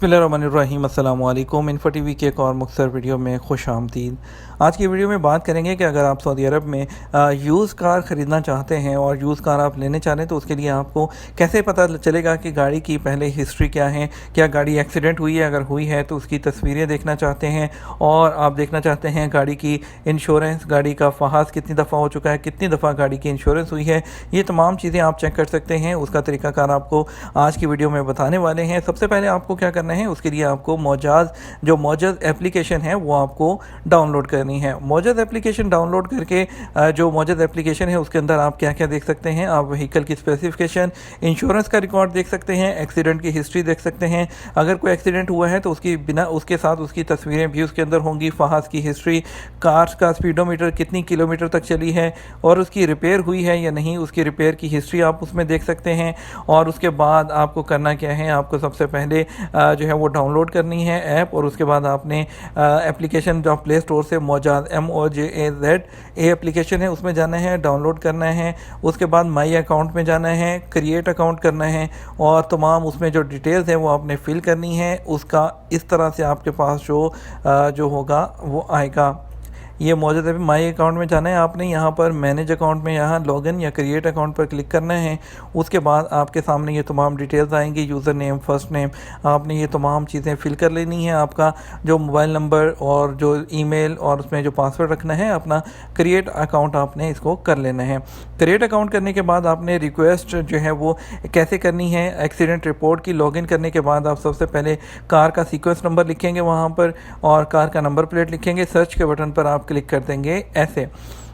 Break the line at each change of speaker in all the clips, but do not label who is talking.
बिस्मिल्लाहिर्रहमानिर्रहीम अस्सलाम वालेकुम। इन्फो टीवी के एक और मुख्तसर वीडियो में खुश आमदीद। आज की वीडियो में बात करेंगे कि अगर आप सऊदी अरब में यूज़ कार ख़रीदना चाहते हैं और यूज़ कार आप लेने चाह रहे हैं तो उसके लिए आपको कैसे पता चलेगा कि गाड़ी की पहले हिस्ट्री क्या है, क्या गाड़ी एक्सीडेंट हुई है, अगर हुई है तो उसकी तस्वीरें देखना चाहते हैं और आप देखना चाहते हैं गाड़ी की इंश्योरेंस, गाड़ी का फ़हाज़ कितनी दफ़ा हो चुका है, कितनी दफ़ा गाड़ी की इंश्योरेंस हुई है, ये तमाम चीज़ें आप चेक कर सकते हैं। उसका तरीक़ाकार आपको आज की वीडियो में बताने वाले हैं। सबसे पहले आपको क्या करना है, उसके लिए आपको मोजज़ एप्लीकेशन है वो आपको डाउनलोड करनी है। मोजज़ एप्लीकेशन डाउनलोड करके जो मोजज़ एप्लीकेशन है उसके अंदर आप क्या क्या देख सकते हैं, आप व्हीकल की स्पेसिफिकेशन, इंश्योरेंस का रिकॉर्ड देख सकते हैं, एक्सीडेंट की हिस्ट्री देख सकते हैं। अगर कोई एक्सीडेंट हुआ है तो उसके साथ उसकी तस्वीरें भी उसके अंदर होंगी, फ़हाज़ की हिस्ट्री, कार का स्पीडोमीटर कितनी किलोमीटर तक चली है और उसकी रिपेयर हुई है या नहीं, उसकी रिपेयर की हिस्ट्री आप उसमें देख सकते हैं। और उसके बाद आपको करना क्या है, आपको सबसे पहले जो है वो डाउनलोड करनी है ऐप और उसके बाद आपने एप्लीकेशन जो प्ले स्टोर से मोजाज़ MOJAZ एप्लीकेशन है उसमें जाना है, डाउनलोड करना है। उसके बाद माई अकाउंट में जाना है, क्रिएट अकाउंट करना है और तमाम उसमें जो डिटेल्स हैं वो आपने फ़िल करनी है। उसका इस तरह से आपके पास जो होगा वो आएगा। ये मौजूद है। माई अकाउंट में जाना है आपने, यहाँ पर मैनेज अकाउंट में यहाँ लॉगिन या क्रिएट अकाउंट पर क्लिक करना है। उसके बाद आपके सामने ये तमाम डिटेल्स आएंगी, यूज़र नेम, फर्स्ट नेम, आपने ये तमाम चीज़ें फिल कर लेनी है। आपका जो मोबाइल नंबर और जो ईमेल और उसमें जो पासवर्ड रखना है अपना, क्रिएट अकाउंट आपने इसको कर लेना है। क्रिएट अकाउंट करने के बाद आपने रिक्वेस्ट जो है वो कैसे करनी है, एक्सीडेंट रिपोर्ट की लॉगिन करने के बाद आप सबसे पहले कार का सीक्वेंस नंबर लिखेंगे वहाँ पर और कार का नंबर प्लेट लिखेंगे। सर्च के बटन पर आप क्लिक कर देंगे। ऐसे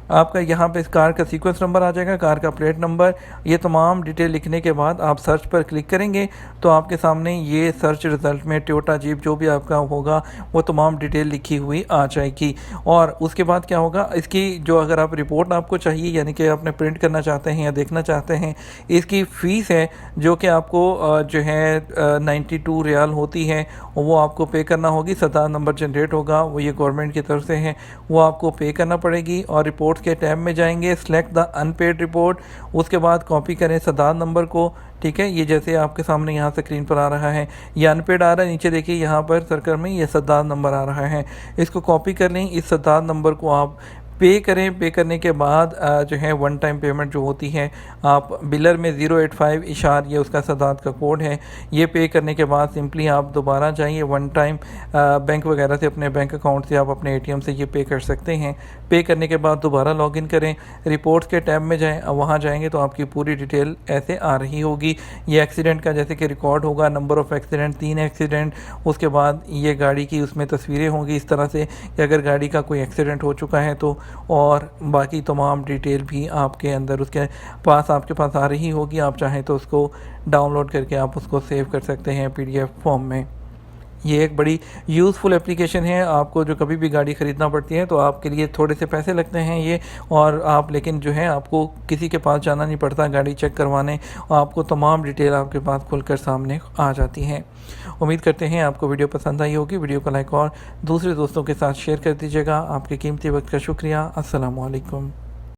आपका यहाँ पे इस कार का सीक्वेंस नंबर आ जाएगा, कार का प्लेट नंबर, ये तमाम डिटेल लिखने के बाद आप सर्च पर क्लिक करेंगे तो आपके सामने ये सर्च रिज़ल्ट में टोयोटा जीप जो भी आपका होगा वो तमाम डिटेल लिखी हुई आ जाएगी। और उसके बाद क्या होगा, इसकी जो अगर आप रिपोर्ट आपको चाहिए यानी कि आपने प्रिंट करना चाहते हैं या देखना चाहते हैं, इसकी फ़ीस है जो कि आपको जो है 92 रियाल होती है वो आपको पे करना होगी। सदा नंबर जनरेट होगा वो ये गवर्नमेंट की तरफ से है, वो आपको पे करना पड़ेगी। और रिपोर्ट के टैब में जाएंगे, सेलेक्ट द अनपेड रिपोर्ट, उसके बाद कॉपी करें सदार नंबर को। ठीक है, ये जैसे आपके सामने यहाँ स्क्रीन पर आ रहा है, ये अनपेड आ रहा है, नीचे देखिए यहाँ पर सर्कल में ये सदार नंबर आ रहा है, इसको कॉपी कर लें। इस सदार नंबर को आप पे करें। पे करने के बाद जो है वन टाइम पेमेंट जो होती है, आप बिलर में 085 इशार ये उसका सदात का कोड है, ये पे करने के बाद सिंपली आप दोबारा जाइए वन टाइम बैंक वगैरह से, अपने बैंक अकाउंट से आप अपने ATM से ये पे कर सकते हैं। पे करने के बाद दोबारा लॉगिन करें, रिपोर्ट्स के टैब में जाएं, वहाँ जाएंगे तो आपकी पूरी डिटेल ऐसे आ रही होगी। ये एक्सीडेंट का जैसे कि रिकॉर्ड होगा, नंबर ऑफ़ एक्सीडेंट 3 एक्सीडेंट, उसके बाद ये गाड़ी की उसमें तस्वीरें होंगी इस तरह से कि अगर गाड़ी का कोई एक्सीडेंट हो चुका है तो, और बाकी तमाम डिटेल भी आपके अंदर आपके पास आ रही होगी। आप चाहें तो उसको डाउनलोड करके आप उसको सेव कर सकते हैं PDF फॉर्म में। ये एक बड़ी यूज़फुल एप्लीकेशन है। आपको जो कभी भी गाड़ी ख़रीदना पड़ती है तो आपके लिए थोड़े से पैसे लगते हैं ये, और आप लेकिन जो है आपको किसी के पास जाना नहीं पड़ता गाड़ी चेक करवाने, आपको तमाम डिटेल आपके पास खुलकर सामने आ जाती हैं। उम्मीद करते हैं आपको वीडियो पसंद आई होगी। वीडियो को लाइक और दूसरे दोस्तों के साथ शेयर कर दीजिएगा। आपके कीमती वक्त का शुक्रिया। अस्सलामु अलैकुम।